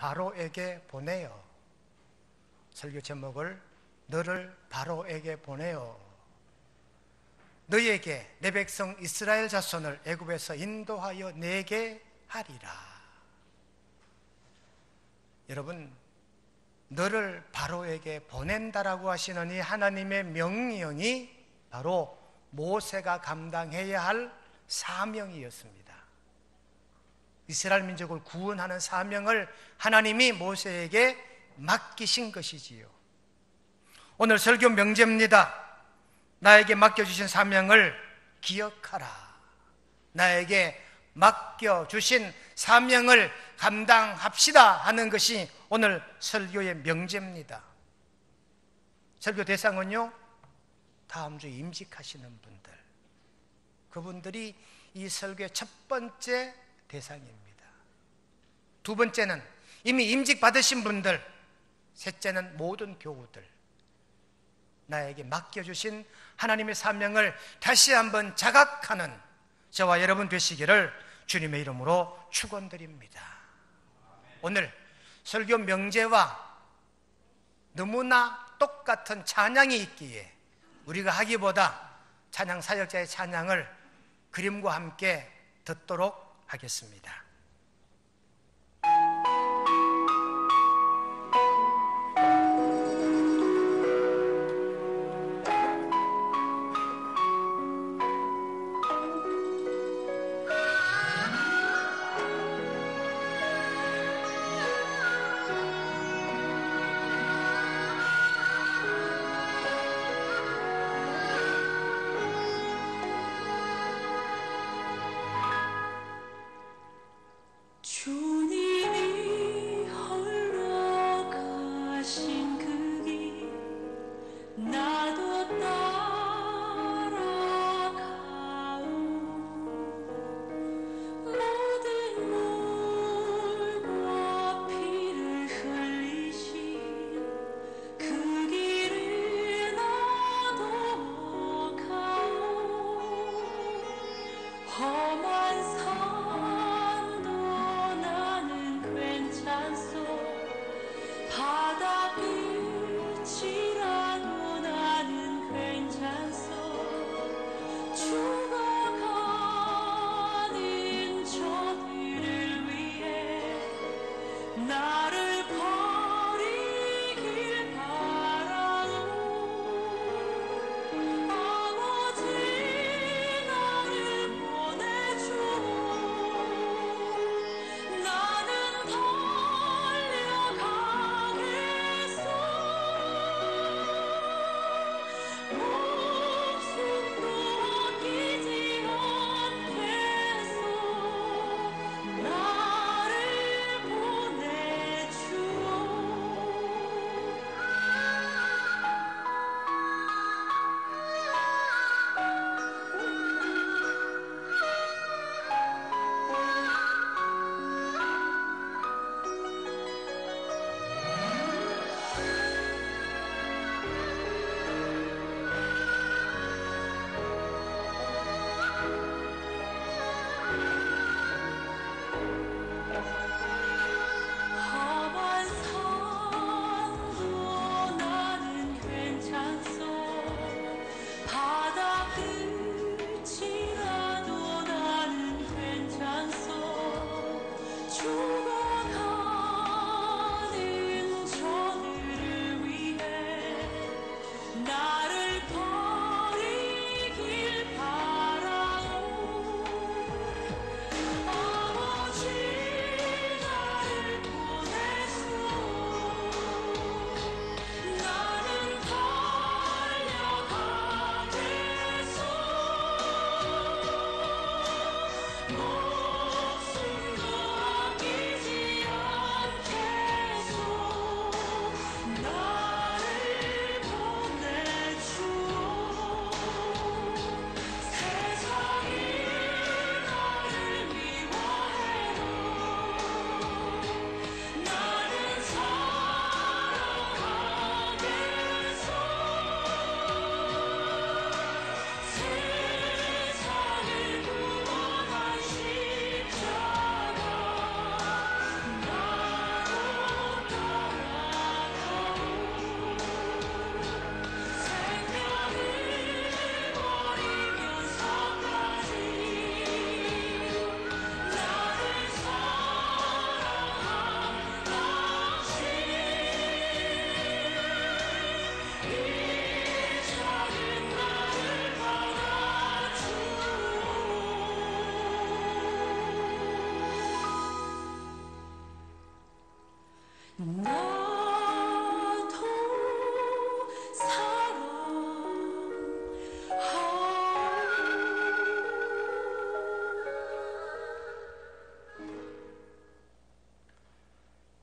바로에게 보내요. 설교 제목을 너를 바로에게 보내요. 너희에게 내 백성 이스라엘 자손을 애굽에서 인도하여 내게 하리라. 여러분, 너를 바로에게 보낸다라고 하시는 이 하나님의 명령이 바로 모세가 감당해야 할 사명이었습니다. 이스라엘 민족을 구원하는 사명을 하나님이 모세에게 맡기신 것이지요. 오늘 설교 명제입니다. 나에게 맡겨주신 사명을 기억하라. 나에게 맡겨주신 사명을 감당합시다 하는 것이 오늘 설교의 명제입니다. 설교 대상은요, 다음 주에 임직하시는 분들, 그분들이 이 설교의 첫 번째 대상입니다. 두 번째는 이미 임직 받으신 분들, 셋째는 모든 교우들, 나에게 맡겨주신 하나님의 사명을 다시 한번 자각하는 저와 여러분 되시기를 주님의 이름으로 축원드립니다. 오늘 설교 명제와 너무나 똑같은 찬양이 있기에 우리가 하기보다 찬양 사역자의 찬양을 그림과 함께 듣도록 하겠습니다. 주님이 허락하신 그 길 나도 따라가오. 모든 물과 피를 흘리신 그 길을 나도 가오. 험한 산도 나는 괜찮소. 바다 끝이라도 나는 괜찮소. 죽어가는 저들을 위해 나를 버리길 바라오. 아버지 나를 보내주오. 나는 달려가겠소. 목숨도 아끼지 않겠소. 나를 보내주오.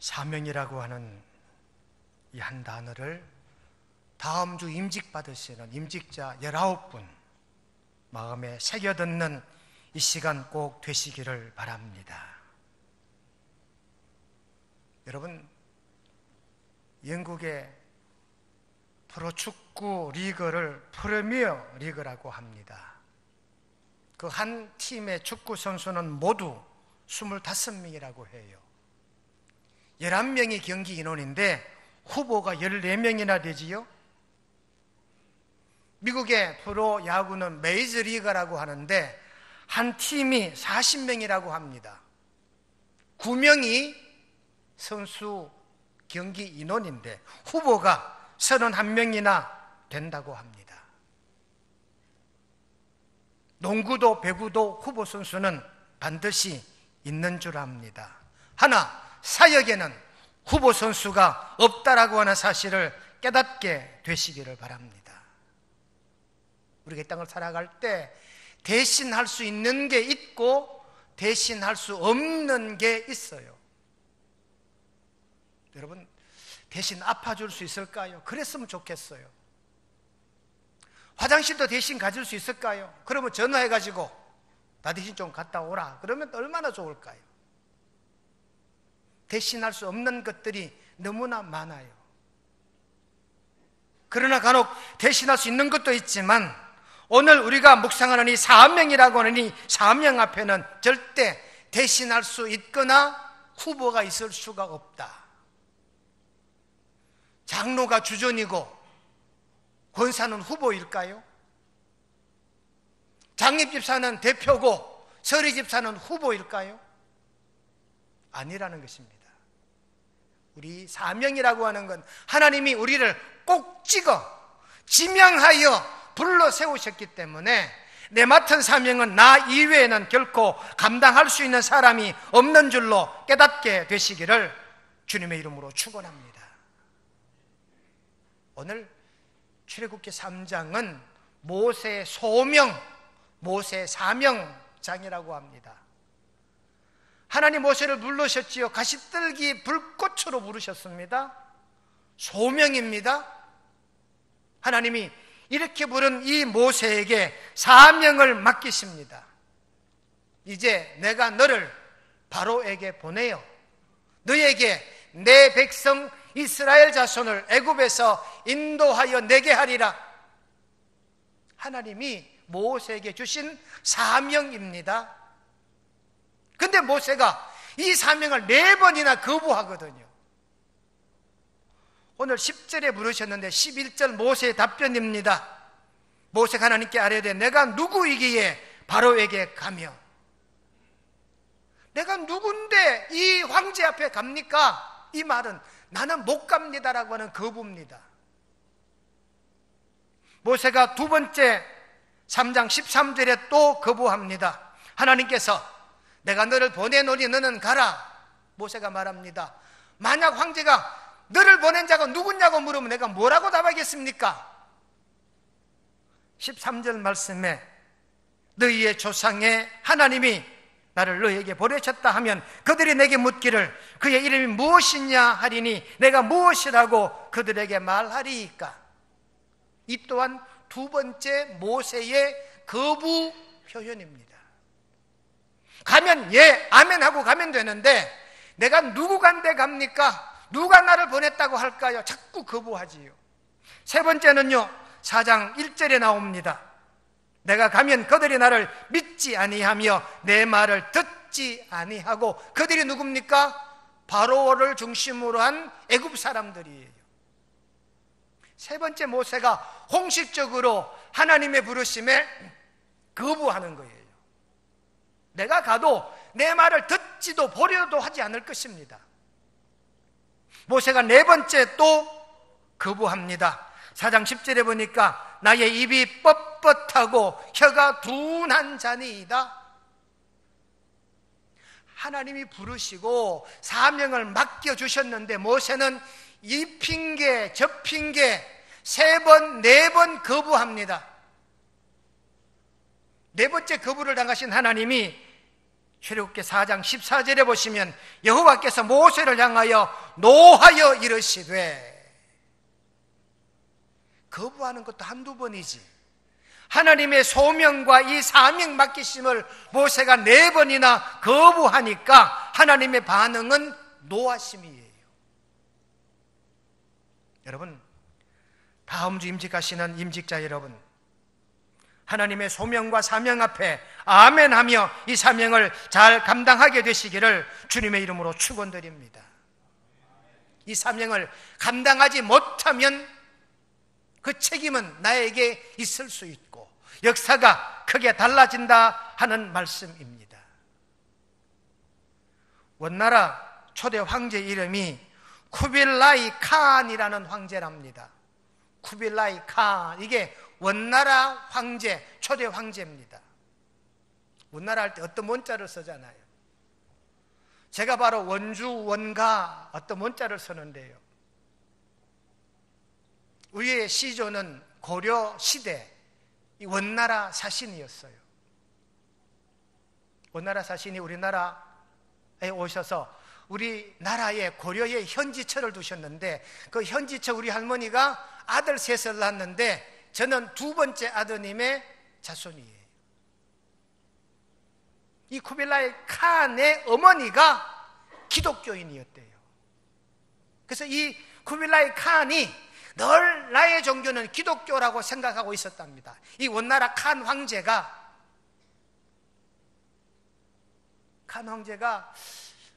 사명이라고 하는 이 한 단어를 다음 주 임직 받으시는 임직자 19분 마음에 새겨듣는 이 시간 꼭 되시기를 바랍니다. 여러분, 영국의 프로축구 리그를 프리미어 리그라고 합니다. 그 한 팀의 축구 선수는 모두 25명이라고 해요. 11명이 경기 인원인데 후보가 14명이나 되지요. 미국의 프로 야구는 메이저리그라고 하는데 한 팀이 40명이라고 합니다. 9명이 선수 경기 인원인데 후보가 31명이나 된다고 합니다. 농구도 배구도 후보 선수는 반드시 있는 줄 압니다. 하나, 사역에는 후보 선수가 없다라고 하는 사실을 깨닫게 되시기를 바랍니다. 우리가 이 땅을 살아갈 때 대신할 수 있는 게 있고 대신할 수 없는 게 있어요. 여러분, 대신 아파줄 수 있을까요? 그랬으면 좋겠어요. 화장실도 대신 가질 수 있을까요? 그러면 전화해가지고 나 대신 좀 갔다 오라. 그러면 얼마나 좋을까요? 대신할 수 없는 것들이 너무나 많아요. 그러나 간혹 대신할 수 있는 것도 있지만 오늘 우리가 묵상하는 이 사명이라고 하는 이 사명 앞에는 절대 대신할 수 있거나 후보가 있을 수가 없다. 장로가 주전이고 권사는 후보일까요? 장립집사는 대표고 서리집사는 후보일까요? 아니라는 것입니다. 우리 사명이라고 하는 건 하나님이 우리를 꼭 찍어 지명하여 불러 세우셨기 때문에 내 맡은 사명은 나 이외에는 결코 감당할 수 있는 사람이 없는 줄로 깨닫게 되시기를 주님의 이름으로 축원합니다. 오늘 출애굽기 3장은 모세의 소명, 모세의 사명장이라고 합니다. 하나님 모세를 부르셨지요. 가시떨기 불꽃으로 부르셨습니다. 소명입니다. 하나님이 이렇게 부른 이 모세에게 사명을 맡기십니다. 이제 내가 너를 바로에게 보내어 너에게 내 백성 이스라엘 자손을 애굽에서 인도하여 내게 하리라. 하나님이 모세에게 주신 사명입니다. 근데 모세가 이 사명을 4번이나 거부하거든요. 오늘 10절에 부르셨는데 11절 모세의 답변입니다. 모세가 하나님께 아뢰되 내가 누구이기에 바로에게 가며, 내가 누군데 이 황제 앞에 갑니까? 이 말은 나는 못 갑니다라고 하는 거부입니다. 모세가 두 번째 3장 13절에 또 거부합니다. 하나님께서 내가 너를 보내노니 너는 가라. 모세가 말합니다. 만약 황제가 너를 보낸 자가 누구냐고 물으면 내가 뭐라고 답하겠습니까? 13절 말씀에 너희의 조상의 하나님이 나를 너희에게 보내셨다 하면 그들이 내게 묻기를 그의 이름이 무엇이냐 하리니 내가 무엇이라고 그들에게 말하리이까? 이 또한 두 번째 모세의 거부 표현입니다. 가면 예, 아멘 하고 가면 되는데 내가 누구 간데 갑니까? 누가 나를 보냈다고 할까요? 자꾸 거부하지요. 세 번째는요, 4장 1절에 나옵니다. 내가 가면 그들이 나를 믿지 아니하며 내 말을 듣지 아니하고, 그들이 누굽니까? 바로를 중심으로 한 애굽 사람들이에요. 세 번째 모세가 공식적으로 하나님의 부르심에 거부하는 거예요. 내가 가도 내 말을 듣지도 보려도 하지 않을 것입니다. 모세가 네 번째 또 거부합니다. 4장 10절에 보니까 나의 입이 뻣뻣하고 혀가 둔한 자니이다. 하나님이 부르시고 사명을 맡겨주셨는데 모세는 이 핑계 저 핑계 세 번, 네 번 거부합니다. 네 번째 거부를 당하신 하나님이 출애굽기 4장 14절에 보시면 여호와께서 모세를 향하여 노하여 이르시되, 거부하는 것도 한두 번이지 하나님의 소명과 이 사명 맡기심을 모세가 4번이나 거부하니까 하나님의 반응은 노하심이에요. 여러분, 다음 주 임직하시는 임직자 여러분, 하나님의 소명과 사명 앞에 아멘하며 이 사명을 잘 감당하게 되시기를 주님의 이름으로 축원드립니다. 이 사명을 감당하지 못하면 그 책임은 나에게 있을 수 있고 역사가 크게 달라진다 하는 말씀입니다. 원나라 초대 황제 이름이 쿠빌라이 칸이라는 황제랍니다. 쿠빌라이 칸, 이게 원나라 황제, 초대 황제입니다. 원나라 할 때 어떤 원자를 쓰잖아요. 제가 바로 원주, 원가 어떤 원자를 쓰는데요. 위의 시조는 고려 시대 이 원나라 사신이었어요. 원나라 사신이 우리나라에 오셔서 우리나라에 고려에 현지처를 두셨는데, 그 현지처 우리 할머니가 아들 셋을 낳았는데 저는 2번째 아드님의 자손이에요. 이 쿠빌라이 칸의 어머니가 기독교인이었대요. 그래서 이 쿠빌라이 칸이 늘 나의 종교는 기독교라고 생각하고 있었답니다. 이 원나라 칸 황제가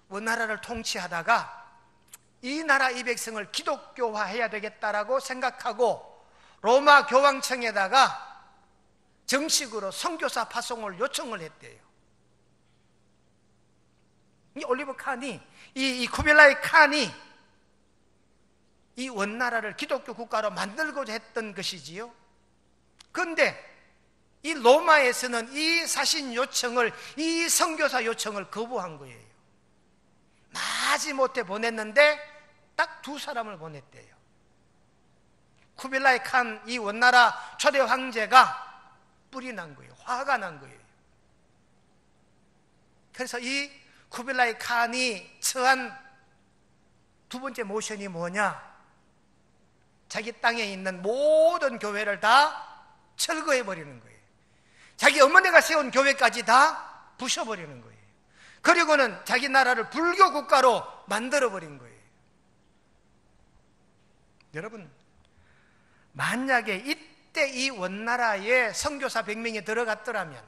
원나라를 통치하다가 이 나라 이 백성을 기독교화해야 되겠다라고 생각하고 로마 교황청에다가 정식으로 선교사 파송을 요청을 했대요. 이 올리브 칸이, 이 쿠빌라이 칸이 이 원나라를 기독교 국가로 만들고자 했던 것이지요. 그런데 이 로마에서는 이 사신 요청을, 이 선교사 요청을 거부한 거예요. 마지못해 보냈는데 딱 2사람을 보냈대요. 쿠빌라이 칸, 이 원나라 초대 황제가 뿔이 난 거예요. 화가 난 거예요. 그래서 이 쿠빌라이 칸이 처한 2번째 모션이 뭐냐? 자기 땅에 있는 모든 교회를 다 철거해버리는 거예요. 자기 어머니가 세운 교회까지 다 부셔버리는 거예요. 그리고는 자기 나라를 불교 국가로 만들어버린 거예요. 여러분, 만약에 이때 이 원나라에 선교사 100명이 들어갔더라면,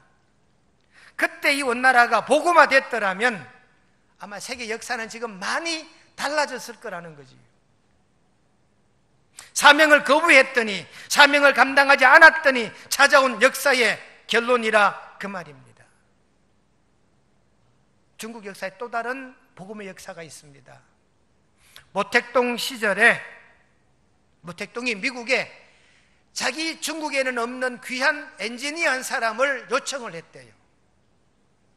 그때 이 원나라가 복음화 됐더라면 아마 세계 역사는 지금 많이 달라졌을 거라는 거지. 사명을 거부했더니, 사명을 감당하지 않았더니 찾아온 역사의 결론이라 그 말입니다. 중국 역사에 또 다른 복음의 역사가 있습니다. 모택동 시절에 모택동이 미국에 자기 중국에는 없는 귀한 엔지니어 한 사람을 요청을 했대요.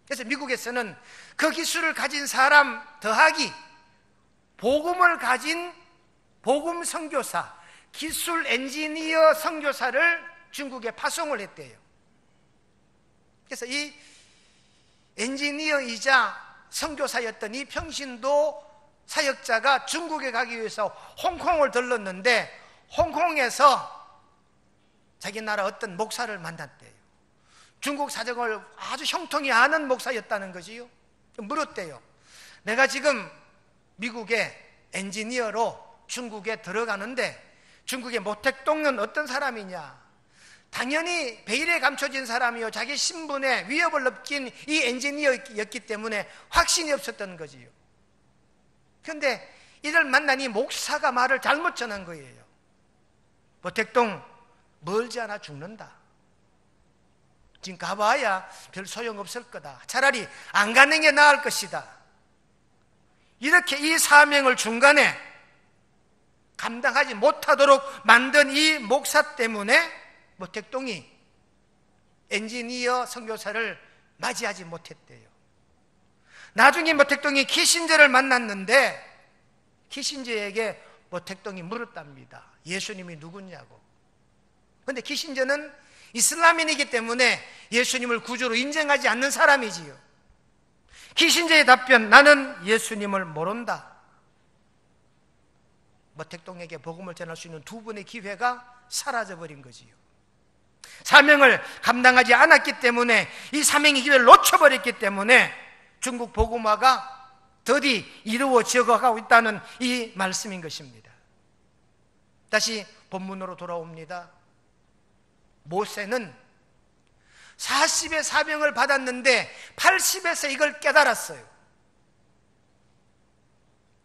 그래서 미국에서는 그 기술을 가진 사람 더하기 복음을 가진 복음 선교사, 기술 엔지니어 선교사를 중국에 파송을 했대요. 그래서 이 엔지니어이자 선교사였던 이 평신도 사역자가 중국에 가기 위해서 홍콩을 들렀는데 홍콩에서 자기 나라 어떤 목사를 만났대요. 중국 사정을 아주 형통히 아는 목사였다는 거지요. 물었대요. 내가 지금 미국에 엔지니어로 중국에 들어가는데 중국의 모택동은 어떤 사람이냐? 당연히 베일에 감춰진 사람이요, 자기 신분에 위협을 느낀 이 엔지니어였기 때문에 확신이 없었던 거지요. 그런데 이를 만나니 목사가 말을 잘못 전한 거예요. 모택동 멀지 않아 죽는다. 지금 가봐야 별 소용없을 거다. 차라리 안 가는 게 나을 것이다. 이렇게 이 사명을 중간에 감당하지 못하도록 만든 이 목사 때문에 모택동이 엔지니어 선교사를 맞이하지 못했대요. 나중에 모택동이 키신저를 만났는데 키신저에게 모택동이 물었답니다. 예수님이 누구냐고. 그런데 키신저는 이슬람인이기 때문에 예수님을 구주로 인정하지 않는 사람이지요. 기신제의 답변, 나는 예수님을 모른다. 모택동에게 복음을 전할 수 있는 두 번의 기회가 사라져버린 거지요. 사명을 감당하지 않았기 때문에, 이 사명의 기회를 놓쳐버렸기 때문에 중국 복음화가 더디 이루어져 가고 있다는 이 말씀인 것입니다. 다시 본문으로 돌아옵니다. 모세는 40의 사명을 받았는데 80에서 이걸 깨달았어요.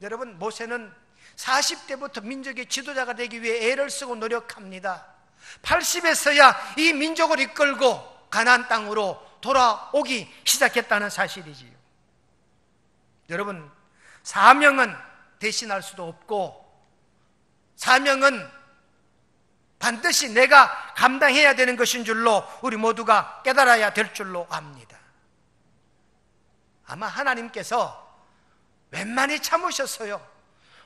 여러분, 모세는 40대부터 민족의 지도자가 되기 위해 애를 쓰고 노력합니다. 80에서야 이 민족을 이끌고 가나안 땅으로 돌아오기 시작했다는 사실이지요. 여러분, 사명은 대신할 수도 없고, 사명은 반드시 내가 감당해야 되는 것인 줄로 우리 모두가 깨달아야 될 줄로 압니다. 아마 하나님께서 웬만히 참으셨어요.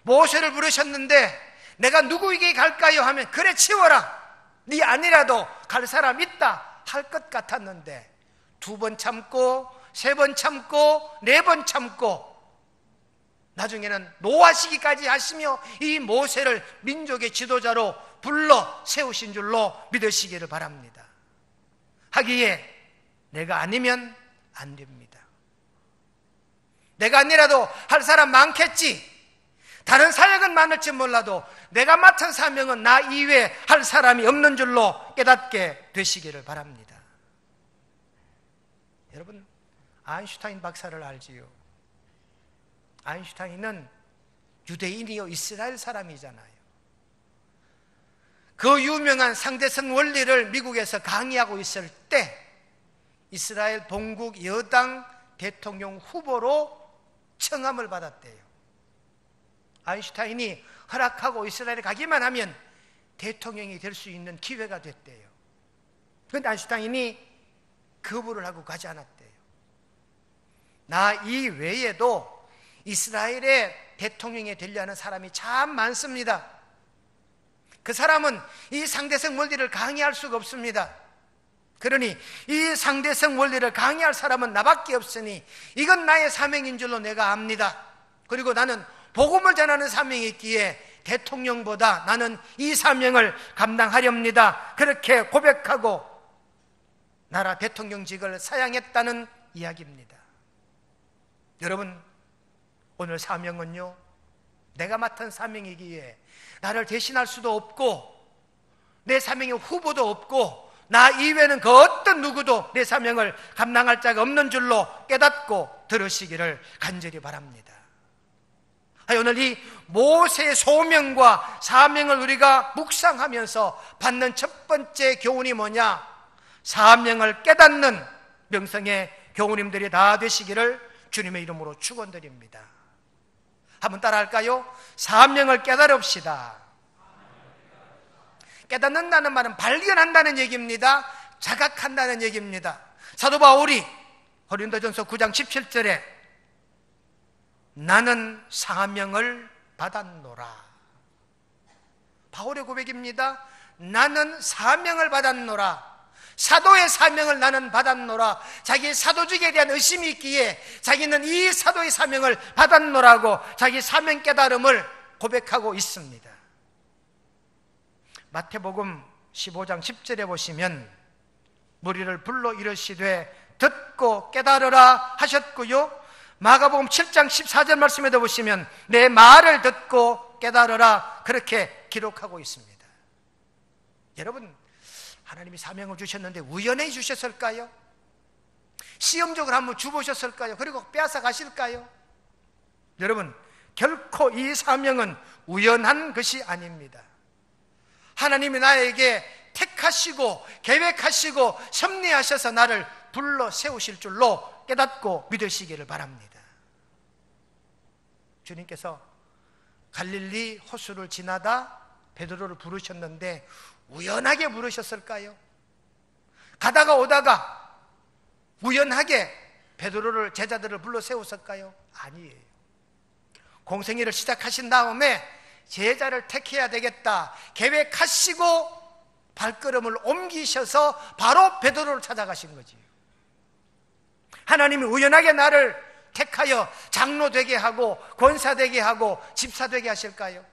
모세를 부르셨는데 내가 누구에게 갈까요? 하면 그래 치워라, 네 아니라도 갈 사람 있다 할 것 같았는데 2번 참고 3번 참고 4번 참고 나중에는 노하시기까지 하시며 이 모세를 민족의 지도자로 불러 세우신 줄로 믿으시기를 바랍니다. 하기에 내가 아니면 안 됩니다. 내가 아니라도 할 사람 많겠지, 다른 사역은 많을지 몰라도 내가 맡은 사명은 나 이외에 할 사람이 없는 줄로 깨닫게 되시기를 바랍니다. 여러분, 아인슈타인 박사를 알지요? 아인슈타인은 유대인이요 이스라엘 사람이잖아요. 그 유명한 상대성 원리를 미국에서 강의하고 있을 때 이스라엘 본국 여당 대통령 후보로 청함을 받았대요. 아인슈타인이 허락하고 이스라엘에 가기만 하면 대통령이 될 수 있는 기회가 됐대요. 그런데 아인슈타인이 거부를 하고 가지 않았대요. 나 이외에도 이스라엘의 대통령이 되려는 사람이 참 많습니다. 그 사람은 이 상대성 원리를 강의할 수가 없습니다. 그러니 이 상대성 원리를 강의할 사람은 나밖에 없으니 이건 나의 사명인 줄로 내가 압니다. 그리고 나는 복음을 전하는 사명이 있기에 대통령보다 나는 이 사명을 감당하렵니다. 그렇게 고백하고 나라 대통령직을 사양했다는 이야기입니다. 여러분, 오늘 사명은요, 내가 맡은 사명이기에 나를 대신할 수도 없고 내 사명의 후보도 없고 나 이외에는 그 어떤 누구도 내 사명을 감당할 자가 없는 줄로 깨닫고 들으시기를 간절히 바랍니다. 오늘 이 모세의 소명과 사명을 우리가 묵상하면서 받는 첫 번째 교훈이 뭐냐? 사명을 깨닫는 명성의 교우님들이 다 되시기를 주님의 이름으로 축원드립니다. 한번 따라할까요? 사명을 깨달읍시다. 깨닫는다는 말은 발견한다는 얘기입니다. 자각한다는 얘기입니다. 사도 바울이 고린도전서 9장 17절에 나는 사명을 받았노라. 바울의 고백입니다. 나는 사명을 받았노라. 사도의 사명을 나는 받았노라. 자기 사도직에 대한 의심이 있기에 자기는 이 사도의 사명을 받았노라고 자기 사명 깨달음을 고백하고 있습니다. 마태복음 15장 10절에 보시면 무리를 불러 이르시되 듣고 깨달으라 하셨고요, 마가복음 7장 14절 말씀에도 보시면 내 말을 듣고 깨달으라 그렇게 기록하고 있습니다. 여러분, 하나님이 사명을 주셨는데 우연히 주셨을까요? 시험적으로 한번 주보셨을까요? 그리고 빼앗아 가실까요? 여러분, 결코 이 사명은 우연한 것이 아닙니다. 하나님이 나에게 택하시고 계획하시고 섭리하셔서 나를 불러 세우실 줄로 깨닫고 믿으시기를 바랍니다. 주님께서 갈릴리 호수를 지나다 베드로를 부르셨는데 우연하게 부르셨을까요? 가다가 오다가 우연하게 베드로를, 제자들을 불러 세우셨을까요? 아니에요. 공생애를 시작하신 다음에 제자를 택해야 되겠다 계획하시고 발걸음을 옮기셔서 바로 베드로를 찾아가신 거지요. 하나님이 우연하게 나를 택하여 장로 되게 하고 권사 되게 하고 집사 되게 하실까요?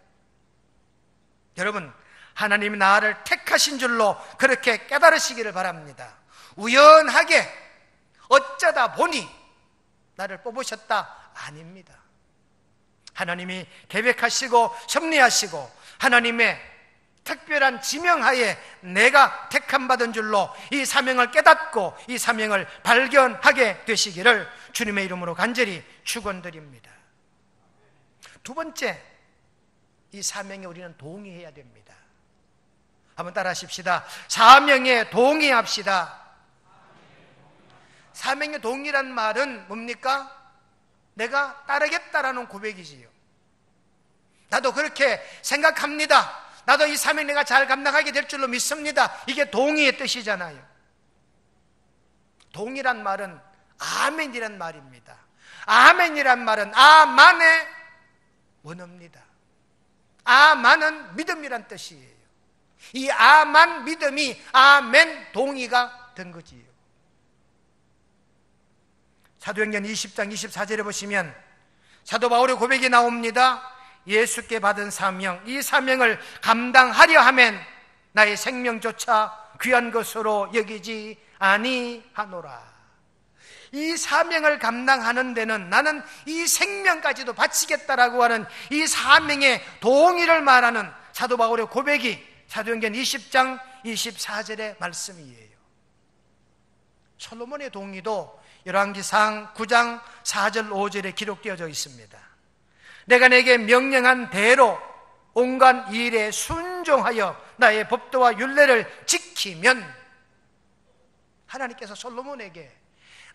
여러분, 하나님이 나를 택하신 줄로 그렇게 깨달으시기를 바랍니다. 우연하게 어쩌다 보니 나를 뽑으셨다? 아닙니다. 하나님이 계획하시고 섭리하시고 하나님의 특별한 지명하에 내가 택함받은 줄로 이 사명을 깨닫고 이 사명을 발견하게 되시기를 주님의 이름으로 간절히 축원드립니다. 두 번째, 이 사명에 우리는 동의해야 됩니다. 한번 따라 하십시다. 사명에 동의합시다. 사명에 동의란 말은 뭡니까? 내가 따르겠다라는 고백이지요. 나도 그렇게 생각합니다. 나도 이 사명 내가 잘 감당하게 될 줄로 믿습니다. 이게 동의의 뜻이잖아요. 동의란 말은 아멘이란 말입니다. 아멘이란 말은 아만의 원어입니다. 아만은 믿음이란 뜻이에요. 이 아만 믿음이 아멘 동의가 된 거지요. 사도행전 20장 24절에 보시면 사도 바울의 고백이 나옵니다. 예수께 받은 사명, 이 사명을 감당하려 하면 나의 생명조차 귀한 것으로 여기지 아니하노라. 이 사명을 감당하는 데는 나는 이 생명까지도 바치겠다라고 하는 이 사명의 동의를 말하는 사도 바울의 고백이 사도행전 20장 24절의 말씀이에요. 솔로몬의 동의도 열왕기상 9장 4절 5절에 기록되어져 있습니다. 내가 내게 명령한 대로 온갖 일에 순종하여 나의 법도와 율례를 지키면, 하나님께서 솔로몬에게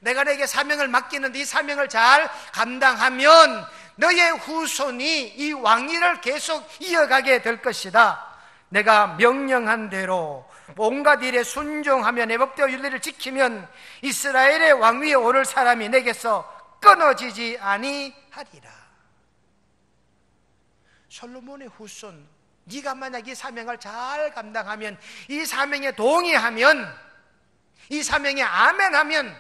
내가 내게 사명을 맡기는데 이 사명을 잘 감당하면 너의 후손이 이 왕위를 계속 이어가게 될 것이다. 내가 명령한 대로 온갖 일에 순종하며 내 법도와 율례를 지키면 이스라엘의 왕위에 오를 사람이 내게서 끊어지지 아니하리라. 솔로몬의 후손, 네가 만약 이 사명을 잘 감당하면, 이 사명에 동의하면, 이 사명에 아멘하면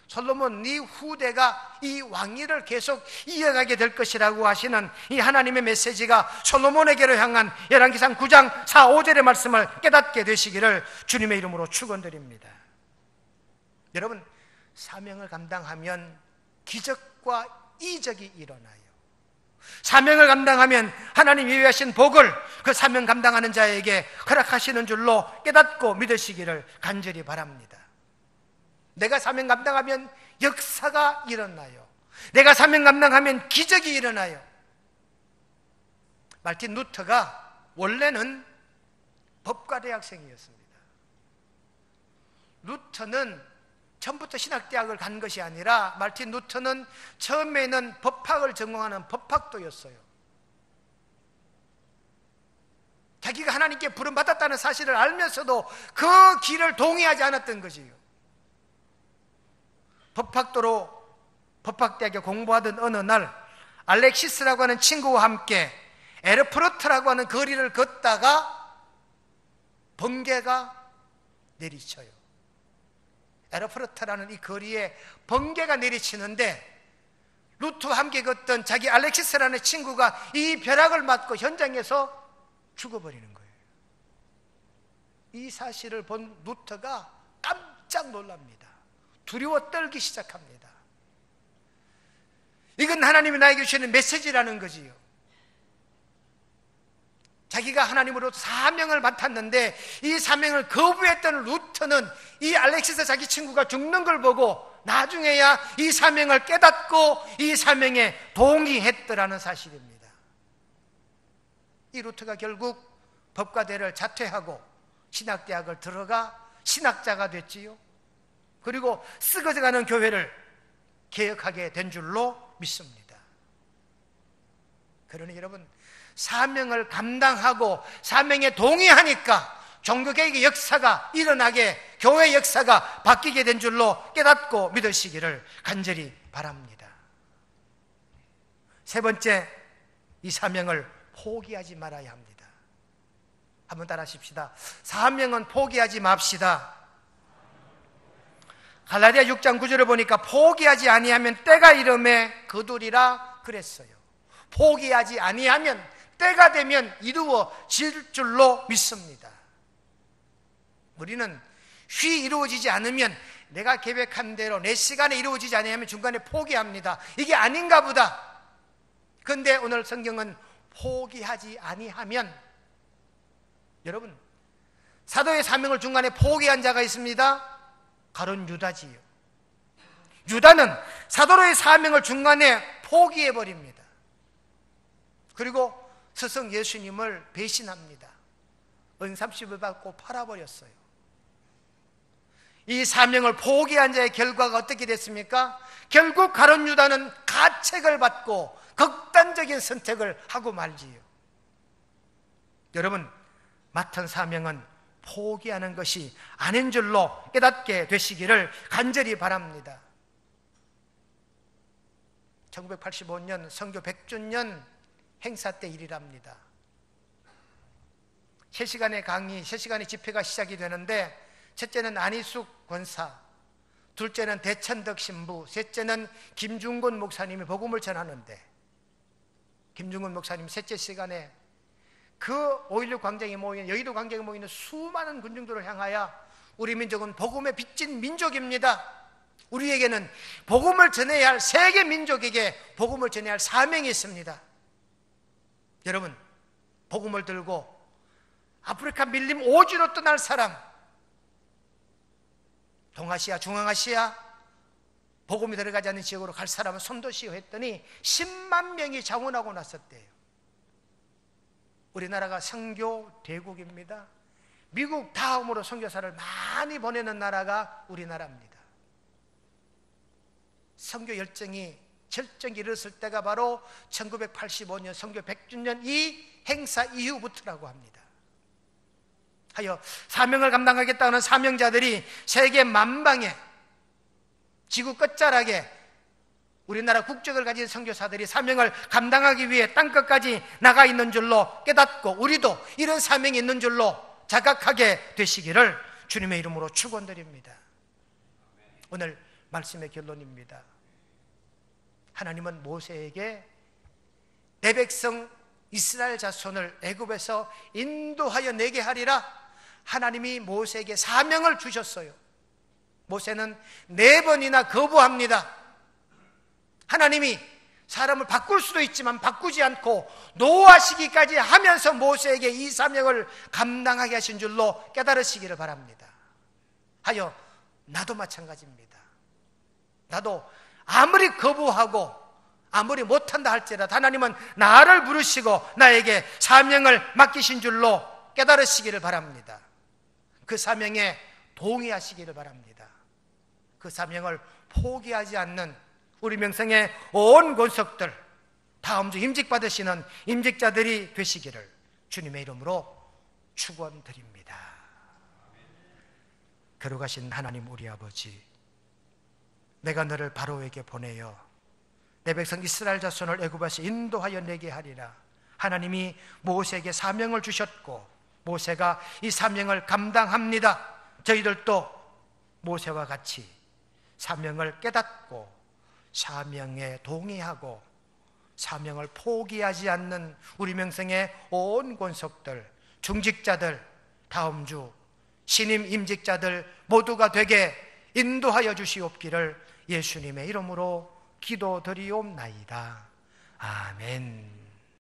솔로몬 네 후대가 이 왕위를 계속 이어가게 될 것이라고 하시는 이 하나님의 메시지가 솔로몬에게로 향한 열왕기상 9장 4, 5절의 말씀을 깨닫게 되시기를 주님의 이름으로 축원드립니다. 여러분, 사명을 감당하면 기적과 이적이 일어나요. 사명을 감당하면 하나님 예비하신 복을 그 사명 감당하는 자에게 허락하시는 줄로 깨닫고 믿으시기를 간절히 바랍니다. 내가 사명 감당하면 역사가 일어나요. 내가 사명 감당하면 기적이 일어나요. 말틴 루터가 원래는 법과대학생이었습니다. 루터는 처음부터 신학대학을 간 것이 아니라 말틴 루터는 처음에는 법학을 전공하는 법학도였어요. 자기가 하나님께 부름받았다는 사실을 알면서도 그 길을 동의하지 않았던 것이에요. 법학도로 법학대학에 공부하던 어느 날 알렉시스라고 하는 친구와 함께 에르프르트라고 하는 거리를 걷다가 번개가 내리쳐요. 에르프르트라는 이 거리에 번개가 내리치는데 루트와 함께 걷던 자기 알렉시스라는 친구가 이 벼락을 맞고 현장에서 죽어버리는 거예요. 이 사실을 본 루터가 깜짝 놀랍니다. 두려워 떨기 시작합니다. 이건 하나님이 나에게 주시는 메시지라는 거지요. 자기가 하나님으로부터 사명을 맡았는데 이 사명을 거부했던 루터는 이 알렉시스 자기 친구가 죽는 걸 보고 나중에야 이 사명을 깨닫고 이 사명에 동의했더라는 사실입니다. 이 루터가 결국 법과대를 자퇴하고 신학대학을 들어가 신학자가 됐지요. 그리고 쓰러져가는 교회를 개혁하게 된 줄로 믿습니다. 그러니 여러분, 사명을 감당하고 사명에 동의하니까 종교개혁의 역사가 일어나게, 교회 역사가 바뀌게 된 줄로 깨닫고 믿으시기를 간절히 바랍니다. 세 번째, 이 사명을 포기하지 말아야 합니다. 한번 따라 하십시다. 사명은 포기하지 맙시다. 갈라디아 6장 9절을 보니까 포기하지 아니하면 때가 이름에 거두리라 그랬어요. 포기하지 아니하면 때가 되면 이루어질 줄로 믿습니다. 우리는 휘 이루어지지 않으면 내가 계획한 대로 내 시간에 이루어지지 않으면 중간에 포기합니다. 이게 아닌가 보다. 그런데 오늘 성경은 포기하지 아니하면, 여러분, 사도의 사명을 중간에 포기한 자가 있습니다. 가룟 유다지요. 유다는 사도의 사명을 중간에 포기해버립니다. 그리고 스승 예수님을 배신합니다. 은삼십을 받고 팔아버렸어요. 이 사명을 포기한 자의 결과가 어떻게 됐습니까? 결국 가룟 유다는 가책을 받고 극단적인 선택을 하고 말지요. 여러분, 맡은 사명은 포기하는 것이 아닌 줄로 깨닫게 되시기를 간절히 바랍니다. 1985년 선교 100주년 행사 때 일이랍니다. 3시간의 강의, 3시간의 집회가 시작이 되는데, 첫째는 안희숙 권사, 둘째는 대천덕 신부, 셋째는 김중곤 목사님이 복음을 전하는데, 김중곤 목사님 셋째 시간에 그 5.16 광장에 모이는, 여의도 광장에 모이는 수많은 군중들을 향하여 우리 민족은 복음에 빚진 민족입니다. 우리에게는 복음을 전해야 할, 세계 민족에게 복음을 전해야 할 사명이 있습니다. 여러분, 복음을 들고 아프리카 밀림 오지로 떠날 사람, 동아시아, 중앙아시아 복음이 들어가지 않는 지역으로 갈 사람은 손도시오 했더니 10만 명이 자원하고 났었대요. 우리나라가 선교 대국입니다. 미국 다음으로 선교사를 많이 보내는 나라가 우리나라입니다. 선교 열정이 절정에 이르렀을 때가 바로 1985년 선교 100주년 이 행사 이후부터라고 합니다. 하여 사명을 감당하겠다는 사명자들이 세계 만방에, 지구 끝자락에 우리나라 국적을 가진 선교사들이 사명을 감당하기 위해 땅끝까지 나가 있는 줄로 깨닫고, 우리도 이런 사명이 있는 줄로 자각하게 되시기를 주님의 이름으로 축원드립니다. 오늘 말씀의 결론입니다. 하나님은 모세에게 내 백성 이스라엘 자손을 애굽에서 인도하여 내게 하리라, 하나님이 모세에게 사명을 주셨어요. 모세는 4번이나 거부합니다. 하나님이 사람을 바꿀 수도 있지만 바꾸지 않고 노하시기까지 하면서 모세에게 이 사명을 감당하게 하신 줄로 깨달으시기를 바랍니다. 하여 나도 마찬가지입니다. 나도 아무리 거부하고 아무리 못한다 할지라도 하나님은 나를 부르시고 나에게 사명을 맡기신 줄로 깨달으시기를 바랍니다. 그 사명에 동의하시기를 바랍니다. 그 사명을 포기하지 않는 우리 명성의 온 권속들, 다음 주 임직받으시는 임직자들이 되시기를 주님의 이름으로 축원드립니다. 거룩하신 하나님 우리 아버지, 내가 너를 바로에게 보내어 내 백성 이스라엘 자손을 애굽에서 인도하여 내게 하리라, 하나님이 모세에게 사명을 주셨고 모세가 이 사명을 감당합니다. 저희들도 모세와 같이 사명을 깨닫고 사명에 동의하고 사명을 포기하지 않는 우리 명성의 온 권속들, 중직자들, 다음 주 신임 임직자들 모두가 되게 인도하여 주시옵기를 예수님의 이름으로 기도드리옵나이다. 아멘.